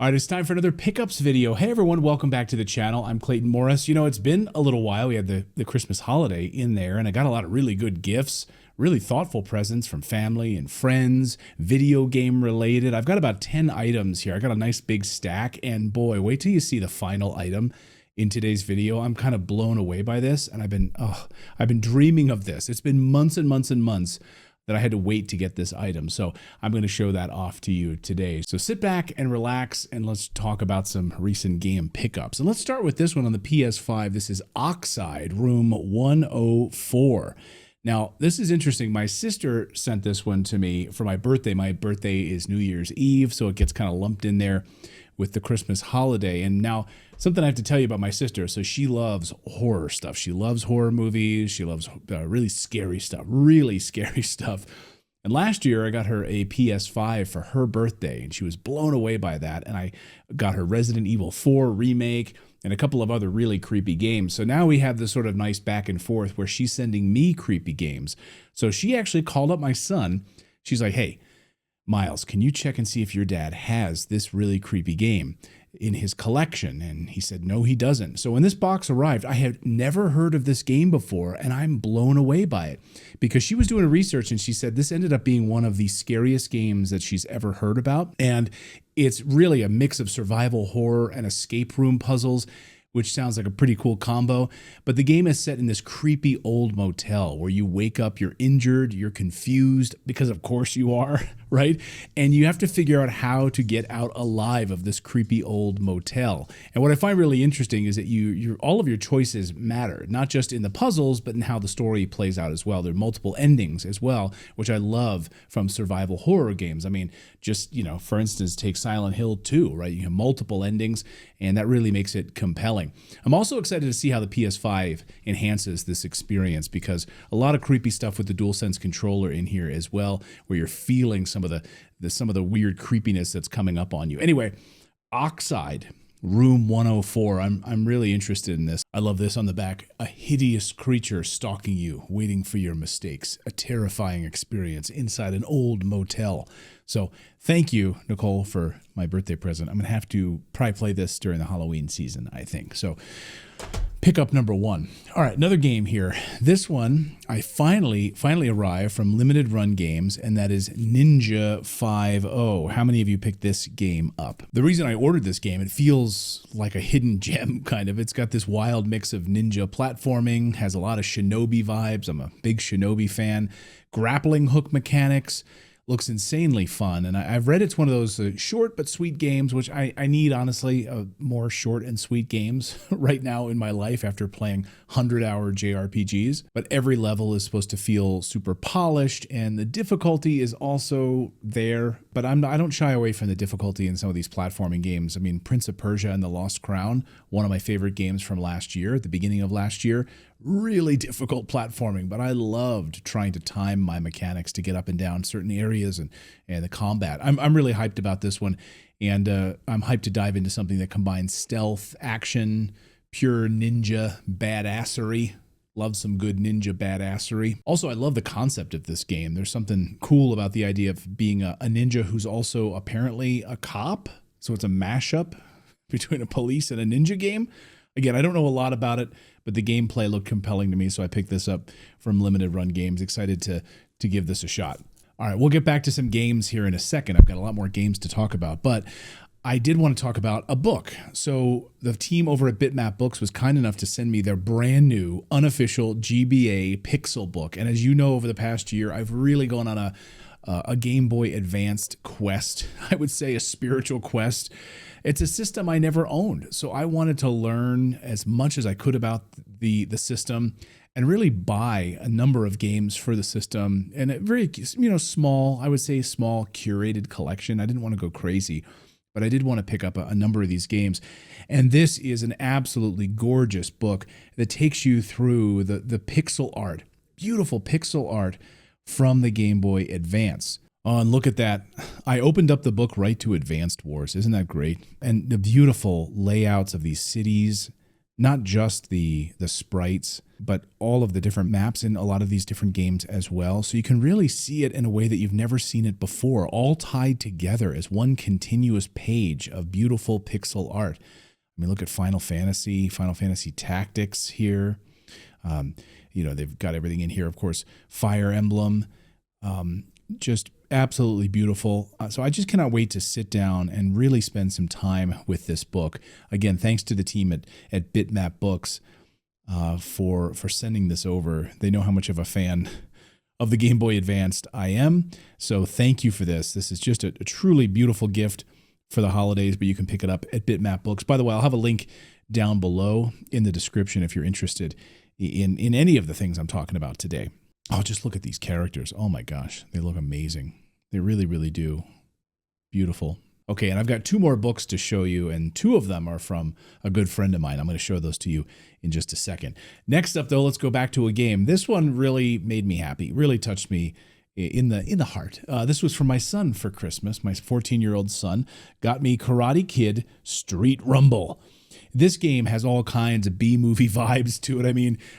All right, it's time for another pickups video. Hey everyone, welcome back to the channel. I'm Clayton Morris. You know, it's been a little while. We had the Christmas holiday in there, and I got a lot of really good gifts, really thoughtful presents from family and friends, video game related. I've got about 10 items here. I got a nice big stack, and boy, wait till you see the final item in today's video. I'm kind of blown away by this, and I've been dreaming of this. It's been months and months and months that I had to wait to get this item. So I'm going to show that off to you today. So sit back and relax, and let's talk about some recent game pickups. And let's start with this one on the PS5. This is Oxide Room 104. Now, this is interesting. My sister sent this one to me for my birthday. My birthday is New Year's Eve, so it gets kind of lumped in there with the Christmas holiday. And now, something I have to tell you about my sister. So she loves horror stuff. She loves horror movies. She loves really scary stuff. And last year, I got her a PS5 for her birthday, and she was blown away by that. And I got her Resident Evil 4 remake and a couple of other really creepy games. So now we have this sort of nice back and forth where she's sending me creepy games. So she actually called up my son. She's like, hey, Miles, can you check and see if your dad has this really creepy game in his collection? And he said, no, he doesn't. So when this box arrived, I had never heard of this game before, and I'm blown away by it because she was doing a research and she said this ended up being one of the scariest games that she's ever heard about. And it's really a mix of survival horror and escape room puzzles, which sounds like a pretty cool combo. But the game is set in this creepy old motel where you wake up, you're injured, you're confused, because of course you are, right? And you have to figure out how to get out alive of this creepy old motel. And what I find really interesting is that all of your choices matter, not just in the puzzles, but in how the story plays out as well. There are multiple endings as well, which I love from survival horror games. I mean, just, for instance, take Silent Hill 2, right? You have multiple endings, and that really makes it compelling. I'm also excited to see how the PS5 enhances this experience, because a lot of creepy stuff with the DualSense controller in here as well, where you're feeling some of the weird creepiness that's coming up on you. Anyway, Oxide Room 104. I'm really interested in this. I love this on the back. A hideous creature stalking you, waiting for your mistakes. A terrifying experience inside an old motel. So thank you, Nicole, for my birthday present. I'm going to have to probably play this during the Halloween season, I think. So pickup number one. All right, another game here. This one, I finally arrived from Limited Run Games, and that is Ninja 5-0. How many of you picked this game up? The reason I ordered this game, it feels like a hidden gem, kind of. It's got this wild mix of ninja platforming, has a lot of Shinobi vibes. I'm a big Shinobi fan. Grappling hook mechanics. Looks insanely fun, and I've read it's one of those short but sweet games, which I need, honestly, more short and sweet games right now in my life after playing 100-hour JRPGs. But every level is supposed to feel super polished, and the difficulty is also there, but I don't shy away from the difficulty in some of these platforming games. I mean, Prince of Persia and the Lost Crown, one of my favorite games from last year, at the beginning of last year, really difficult platforming, but I loved trying to time my mechanics to get up and down certain areas and the combat. I'm really hyped about this one, and I'm hyped to dive into something that combines stealth, action, pure ninja badassery. Love some good ninja badassery. Also, I love the concept of this game. There's something cool about the idea of being a ninja who's also apparently a cop. So it's a mashup between a police and a ninja game. Again, I don't know a lot about it, but the gameplay looked compelling to me, so I picked this up from Limited Run Games. Excited to give this a shot. All right, we'll get back to some games here in a second. I've got a lot more games to talk about, but I did want to talk about a book. So the team over at Bitmap Books was kind enough to send me their brand new unofficial GBA Pixel Book. And as you know, over the past year, I've really gone on a Game Boy Advanced quest. I would say a spiritual quest. It's a system I never owned, so I wanted to learn as much as I could about the system and really buy a number of games for the system, and a very small, I would say small curated collection. I didn't want to go crazy, but I did want to pick up a number of these games. And this is an absolutely gorgeous book that takes you through the pixel art, beautiful pixel art from the Game Boy Advance. Oh, and look at that. I opened up the book right to Advanced Wars. Isn't that great? And the beautiful layouts of these cities, not just the sprites, but all of the different maps in a lot of these different games as well. So you can really see it in a way that you've never seen it before, all tied together as one continuous page of beautiful pixel art. I mean, look at Final Fantasy Tactics here. They've got everything in here, of course, Fire Emblem, just absolutely beautiful. So I just cannot wait to sit down and really spend some time with this book. Again, thanks to the team at Bitmap Books for sending this over. They know how much of a fan of the Game Boy Advanced I am. So thank you for this. This is just a truly beautiful gift for the holidays, but you can pick it up at Bitmap Books. By the way, I'll have a link down below in the description if you're interested in any of the things I'm talking about today. Oh, just look at these characters. Oh my gosh, they look amazing. They really, really do. Beautiful. Okay, and I've got 2 more books to show you, and 2 of them are from a good friend of mine. I'm going to show those to you in just a second. Next up, though, let's go back to a game. This one really made me happy, really touched me in the heart. This was for my son for Christmas. My 14-year-old son got me Karate Kid Street Rumble. This game has all kinds of B-movie vibes to it.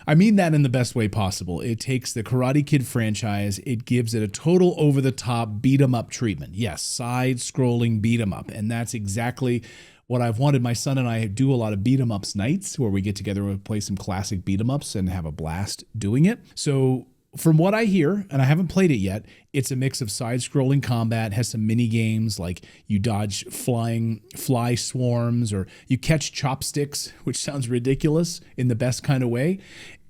I mean that in the best way possible. It takes the Karate Kid franchise, it gives it a total over-the-top beat-em-up treatment. Yes, side-scrolling beat-em-up, and that's exactly what I've wanted. My son and I do a lot of beat-em-ups nights where we get together and play some classic beat-em-ups and have a blast doing it. So from what I hear, and I haven't played it yet, it's a mix of side-scrolling combat, has some mini games like you dodge fly swarms or you catch chopsticks, which sounds ridiculous in the best kind of way.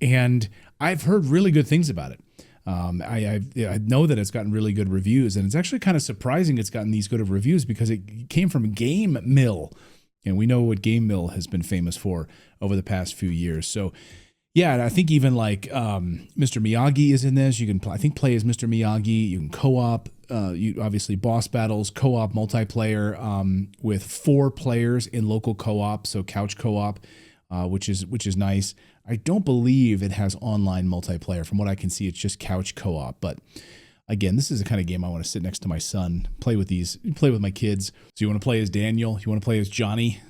And I've heard really good things about it. I know that it's gotten really good reviews, and it's actually kind of surprising it's gotten these good of reviews because it came from Game Mill, and we know what Game Mill has been famous for over the past few years. So yeah, and I think even like Mr. Miyagi is in this. You can, play as Mr. Miyagi. You can co-op. You obviously boss battles, co-op multiplayer with 4 players in local co-op, so couch co-op, which is nice. I don't believe it has online multiplayer. From what I can see, it's just couch co-op. But again, this is the kind of game I want to sit next to my son, play with my kids. So you want to play as Daniel? You want to play as Johnny?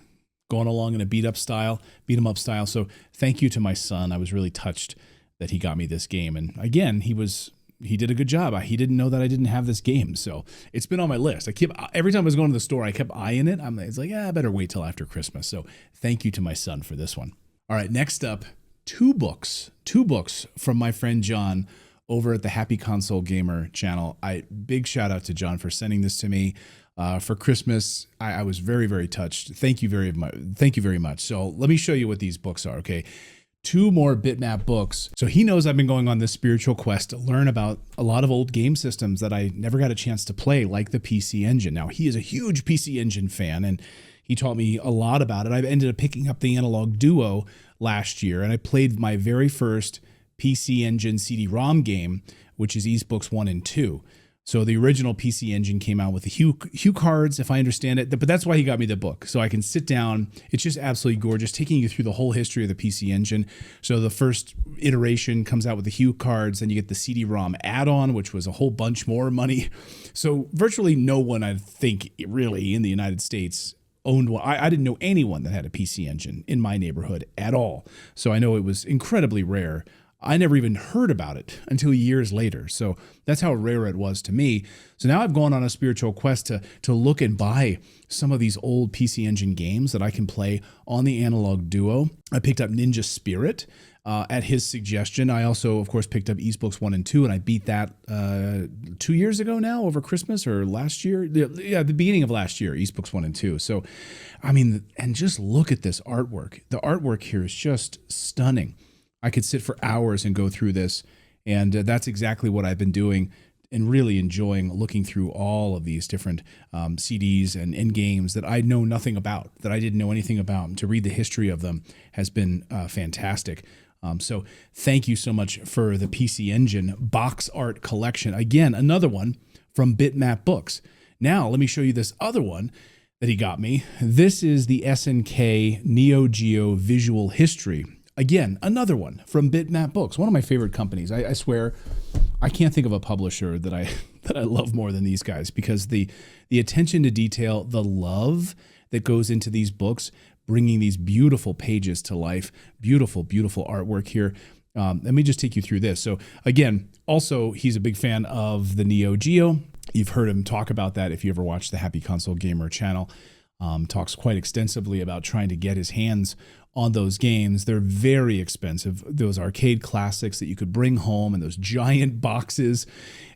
Going along in a beat 'em up style. So thank you to my son. I was really touched that he got me this game. And again, he did a good job. He didn't know that I didn't have this game. So it's been on my list. Every time I was going to the store, I kept eyeing it. It's like, I better wait till after Christmas. So thank you to my son for this one. All right, next up, 2 books from my friend John over at the Happy Console Gamer channel. Big shout out to John for sending this to me. For Christmas, I was very, very touched. Thank you very much. Thank you very much. So let me show you what these books are, okay? 2 more Bitmap books. So he knows I've been going on this spiritual quest to learn about a lot of old game systems that I never got a chance to play, like the PC Engine. Now, he is a huge PC Engine fan, and he taught me a lot about it. I've ended up picking up the Analog Duo last year, and I played my very first PC Engine CD-ROM game, which is East Books 1 and 2. So the original PC Engine came out with the hue cards, if I understand it, but that's why he got me the book. So I can sit down. It's just absolutely gorgeous, taking you through the whole history of the PC Engine. So the first iteration comes out with the hue cards, then you get the CD-ROM add-on, which was a whole bunch more money. So virtually no one, I think, really in the United States owned one. I didn't know anyone that had a PC Engine in my neighborhood at all. So I know it was incredibly rare. I never even heard about it until years later. So that's how rare it was to me. So now I've gone on a spiritual quest to look and buy some of these old PC Engine games that I can play on the Analog Duo. I picked up Ninja Spirit at his suggestion. I also, of course, picked up East Books 1 and 2, and I beat that 2 years ago now, over Christmas or last year. Yeah, the beginning of last year, East Books 1 and 2. So, and just look at this artwork. The artwork here is just stunning. I could sit for hours and go through this, and that's exactly what I've been doing and really enjoying looking through all of these different CDs and games that I know nothing about, that I didn't know anything about. To read the history of them has been fantastic. So thank you so much for the PC Engine box art collection. Again, another one from Bitmap Books. Now, let me show you this other one that he got me. This is the SNK Neo Geo Visual History. Again, another one from Bitmap Books, one of my favorite companies. I swear, I can't think of a publisher that I love more than these guys, because the attention to detail, the love that goes into these books, bringing these beautiful pages to life, beautiful, beautiful artwork here. Let me just take you through this. So again, also, he's a big fan of the Neo Geo. You've heard him talk about that if you ever watch the Happy Console Gamer channel. Talks quite extensively about trying to get his hands on those games. They're very expensive. Those arcade classics that you could bring home in those giant boxes,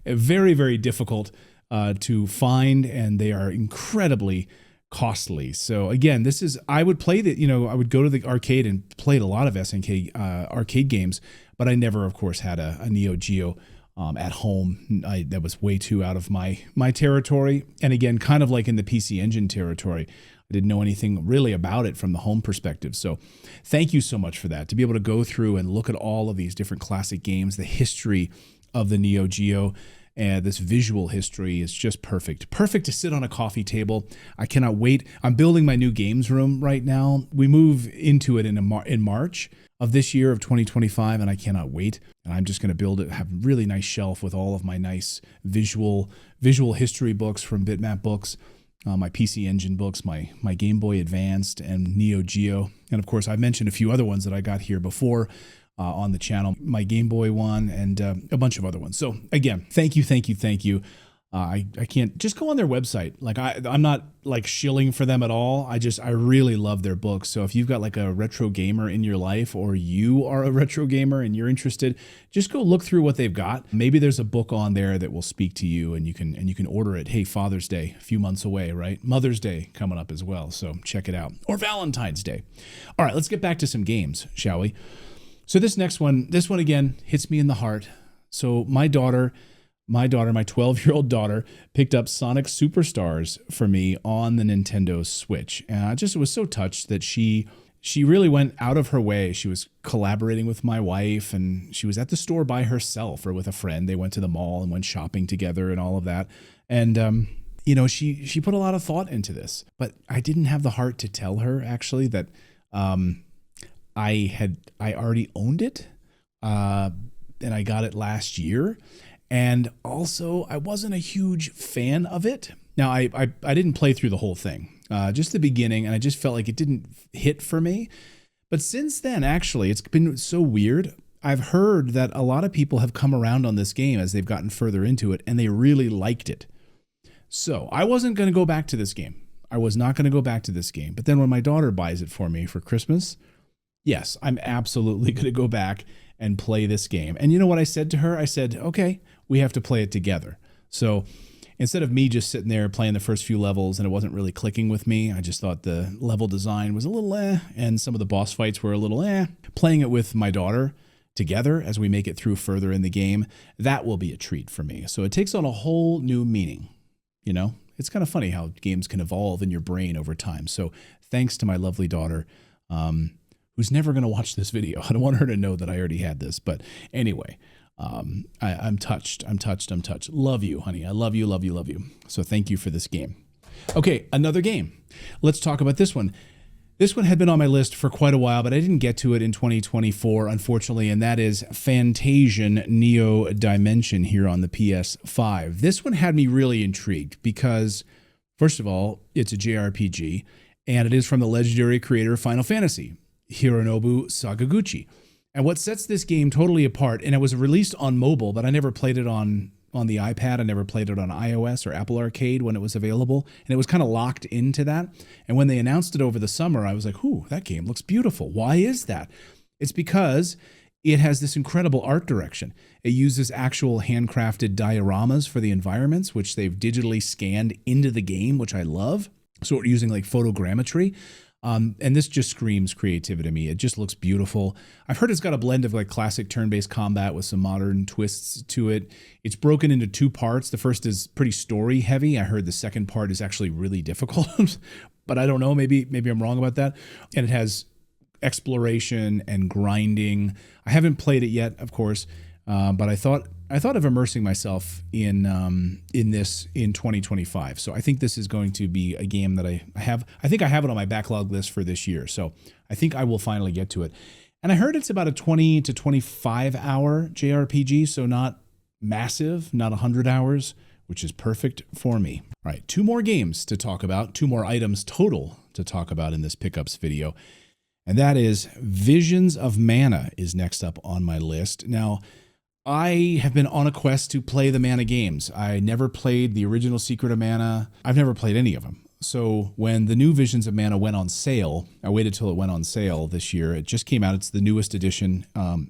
very, very difficult to find, and they are incredibly costly. So again, I would play I would go to the arcade and played a lot of SNK arcade games, but I never, of course, had a Neo Geo at home. That was way too out of my territory. And again, kind of like in the PC Engine territory, I didn't know anything really about it from the home perspective. So thank you so much for that, to be able to go through and look at all of these different classic games, the history of the Neo Geo. And this visual history is just perfect. Perfect to sit on a coffee table. I cannot wait. I'm building my new games room right now. We move into it in March of this year of 2025, and I cannot wait. And I'm just going to build it, have a really nice shelf with all of my nice visual history books from Bitmap Books, my PC Engine books, my Game Boy Advanced, and Neo Geo. And of course, I mentioned a few other ones that I got here before on the channel, my Game Boy one, and a bunch of other ones. So again, thank you. I can't, just go on their website. Like I'm not like shilling for them at all. I really love their books. So if you've got like a retro gamer in your life, or you are a retro gamer and you're interested, just go look through what they've got. Maybe there's a book on there that will speak to you, and you can order it. Hey, Father's Day, a few months away, right? Mother's Day coming up as well. So check it out. Or Valentine's Day. All right, let's get back to some games, shall we? So this one again hits me in the heart. So my 12-year-old daughter, picked up Sonic Superstars for me on the Nintendo Switch. And I just was so touched that she really went out of her way. She was collaborating with my wife, and she was at the store by herself or with a friend. They went to the mall and went shopping together and all of that. And, she put a lot of thought into this. But I didn't have the heart to tell her, actually, that I already owned it, and I got it last year. And also, I wasn't a huge fan of it. Now, I didn't play through the whole thing, just the beginning, and I just felt like it didn't hit for me. But since then, actually, it's been so weird. I've heard that a lot of people have come around on this game as they've gotten further into it, and they really liked it. So I wasn't going to go back to this game. I was not going to go back to this game. But then when my daughter buys it for me for Christmas, yes, I'm absolutely going to go back and play this game. And you know what I said to her? I said, okay, we have to play it together. So instead of me just sitting there playing the first few levels and it wasn't really clicking with me, I just thought the level design was a little and some of the boss fights were a little Playing it with my daughter together as we make it through further in the game, that will be a treat for me. So it takes on a whole new meaning. It's kind of funny how games can evolve in your brain over time. So thanks to my lovely daughter, who's never going to watch this video. I don't want her to know that I already had this. But anyway, I'm touched. Love you, honey. I love you. So thank you for this game. Okay, another game. Let's talk about this one. This one had been on my list for quite a while, but I didn't get to it in 2024, unfortunately, and that is Fantasian Neo Dimension here on the PS5. This one had me really intrigued because, first of all, it's a JRPG, and it is from the legendary creator of Final Fantasy, Hironobu Sakaguchi. And what sets this game totally apart, and it was released on mobile, but I never played it on the iPad. I never played it on iOS or Apple Arcade when it was available. And it was kind of locked into that. And when they announced it over the summer, I was like, ooh, that game looks beautiful. Why is that? It's because it has this incredible art direction. It uses actual handcrafted dioramas for the environments, which they've digitally scanned into the game, which I love. So we're using like photogrammetry. And this just screams creativity to me. It just looks beautiful. I've heard it's got a blend of like classic turn-based combat with some modern twists to it. It's broken into two parts. The first is pretty story heavy. I heard the second part is actually really difficult, but I don't know. Maybe I'm wrong about that. And it has exploration and grinding. I haven't played it yet, of course, but I thought of immersing myself in this in 2025. So I think this is going to be a game that I have. I think I have it on my backlog list for this year. So I think I will finally get to it. And I heard it's about a 20 to 25 hour JRPG. So not massive, not 100 hours, which is perfect for me. All right, two more games to talk about, two more items total to talk about in this pickups video. and that is Visions of Mana is next up on my list. Now, I have been on a quest to play the Mana games. I never played the original Secret of Mana. I've never played any of them. So when the new Visions of Mana went on sale, I waited till it went on sale this year. It just came out. It's the newest edition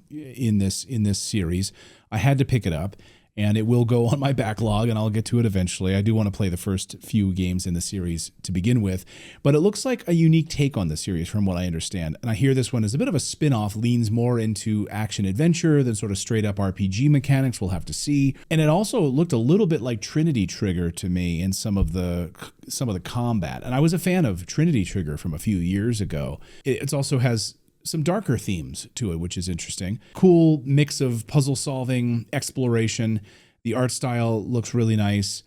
in this series. I had to pick it up, and it will go on my backlog, and I'll get to it eventually. I do want to play the first few games in the series to begin with, but it looks like a unique take on the series from what I understand. And I hear this one is a bit of a spin-off, leans more into action-adventure than sort of straight-up RPG mechanics. We'll have to see. And it also looked a little bit like Trinity Trigger to me in some of the combat. And I was a fan of Trinity Trigger from a few years ago. It also has some darker themes to it, which is interesting. Cool mix of puzzle solving, exploration. The art style looks really nice,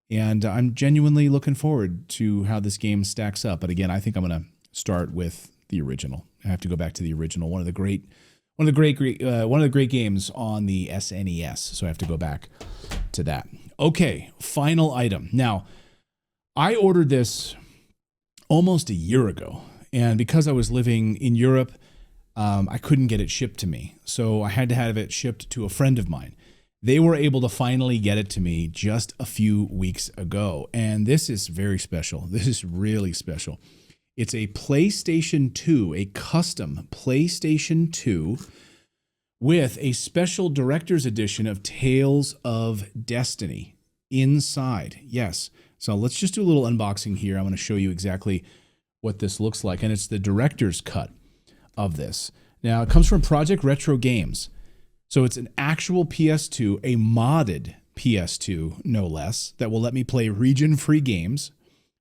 and I'm genuinely looking forward to how this game stacks up. But again, I think I'm going to start with the original. I have to go back to the original, one of the great games on the SNES. So I have to go back to that. Okay, final item. Now, I ordered this almost a year ago, and because I was living in Europe, I couldn't get it shipped to me. So I had to have it shipped to a friend of mine. They were able to finally get it to me just a few weeks ago. And this is very special. This is really special. It's a PlayStation 2, a custom PlayStation 2 with a special director's edition of Tales of Destiny inside. Yes. So let's just do a little unboxing here. I'm going to show you exactly what this looks like. And it's the director's cut of this. Now, it comes from Project Retro Games. So it's an actual PS2, a modded PS2, no less, that will let me play region-free games.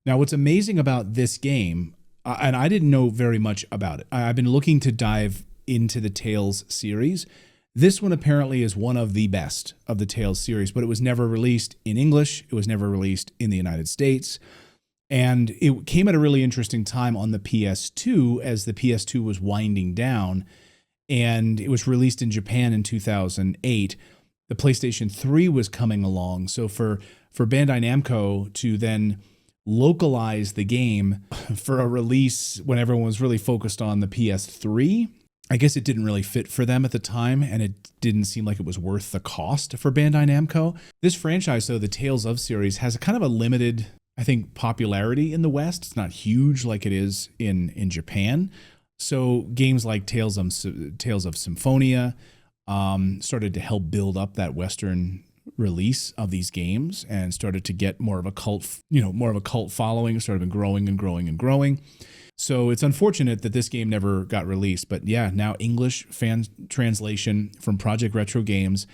Now, what's amazing about this game, and I didn't know very much about it. I've been looking to dive into the Tales series. This one apparently is one of the best of the Tales series, but it was never released in English. It was never released in the United States. And it came at a really interesting time on the PS2 as the PS2 was winding down, and it was released in Japan in 2008. The PlayStation 3 was coming along. So for Bandai Namco to then localize the game for a release when everyone was really focused on the PS3, I guess it didn't really fit for them at the time, and it didn't seem like it was worth the cost for Bandai Namco. This franchise, though, the Tales of series, has a kind of a limited, I think, popularity in the West. It's not huge like it is in Japan. So games like Tales of Symphonia started to help build up that Western release of these games and started to get more of a cult following. It started growing and growing and growing. So it's unfortunate that this game never got released. But yeah, now English fan translation from Project Retro Games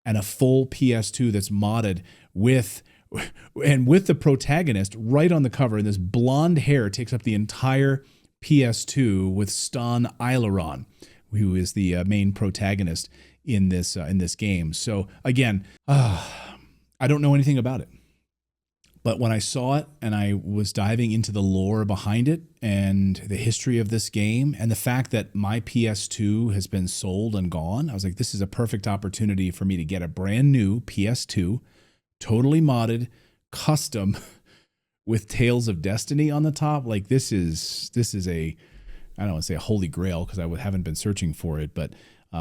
and a full PS2 that's modded with the protagonist right on the cover, and this blonde hair takes up the entire PS2 with Stan Aileron, who is the main protagonist in this game. So again, I don't know anything about it, but when I saw it and I was diving into the lore behind it and the history of this game and the fact that my PS2 has been sold and gone, I was like, this is a perfect opportunity for me to get a brand new PS2, totally modded, custom, with Tales of Destiny on the top. Like this is a, I don't want to say a holy grail because I haven't been searching for it, but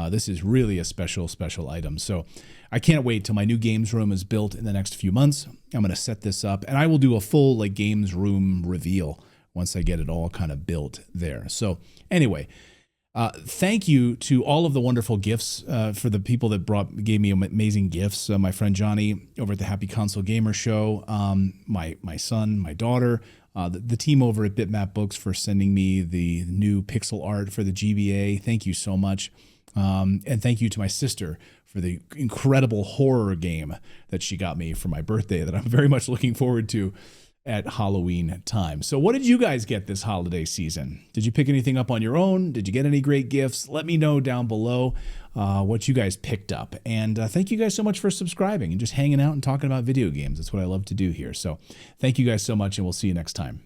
this is really a special item. So I can't wait till my new games room is built in the next few months. I'm going to set this up, and I will do a full games room reveal once I get it all kind of built there. So anyway, thank you to all of the wonderful gifts for the people that gave me amazing gifts. My friend Johnny over at the Happy Console Gamer Show, my son, my daughter, the team over at Bitmap Books for sending me the new pixel art for the GBA. Thank you so much. And thank you to my sister for the incredible horror game that she got me for my birthday that I'm very much looking forward to at Halloween time. So what did you guys get this holiday season? Did you pick anything up on your own? Did you get any great gifts? Let me know down below what you guys picked up. And thank you guys so much for subscribing and just hanging out and talking about video games. That's what I love to do here. So thank you guys so much, and we'll see you next time.